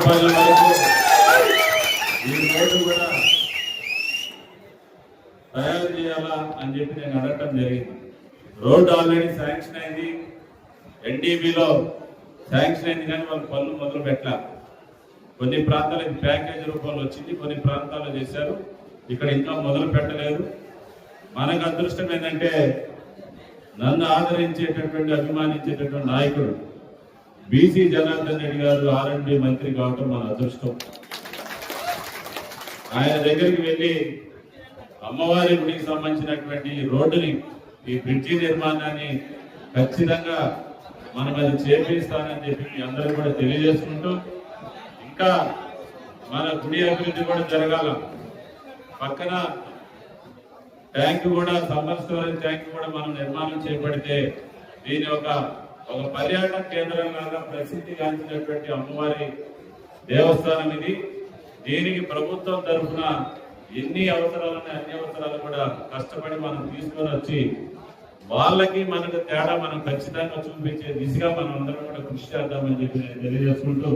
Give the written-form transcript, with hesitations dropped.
రూపాయల వరకు ఈ రోడ్డు కూడా తయారు చేయాలా అని చెప్పి నేను అడగటం జరిగింది. రోడ్డు ఆల్రెడీ శాంక్షన్ అయింది, ఎన్డీబీలో శాంక్షన్ అయింది, కానీ వాళ్ళు పనులు మొదలు పెట్టాలి. కొన్ని ప్రాంతాలకు ప్యాకేజ్ రూపంలో వచ్చింది, కొన్ని ప్రాంతాల్లో చేశారు, ఇక్కడ ఇంకా మొదలు పెట్టలేదు. మనకు అదృష్టం ఏంటంటే నన్ను ఆదరించేటటువంటి అభిమానించేటటువంటి నాయకుడు బీసీ జనార్దన్ రెడ్డి గారు R&D మంత్రి కావటం మన అదృష్టం. ఆయన దగ్గరికి వెళ్ళి అమ్మవారి గుడికి సంబంధించినటువంటి రోడ్డుని, ఈ బ్రిడ్జి నిర్మాణాన్ని ఖచ్చితంగా మనం అది చేపిస్తానని చెప్పి మీ అందరూ కూడా తెలియజేసుకుంటూ, ఇంకా మన గుడి అభివృద్ధి కూడా జరగాల. పక్కన ట్యాంక్ కూడా, సమ్మర్ స్టోరేజ్ ట్యాంక్ కూడా మనం నిర్మాణం చేపడితే దీని ఒక పర్యాటక కేంద్రంగా ప్రసిద్ధిగాంచినటువంటి అమ్మవారి దేవస్థానం ఇది. దీనికి ప్రభుత్వం తరఫున ఎన్ని అవసరాలని అన్ని అవసరాలు కూడా కష్టపడి మనం తీసుకొని వచ్చి వాళ్ళకి మనకు తేడా మనం ఖచ్చితంగా చూపించే దిశగా మనం అందరం కూడా కృషి చేద్దామని చెప్పి నేను తెలియజేసుకుంటూ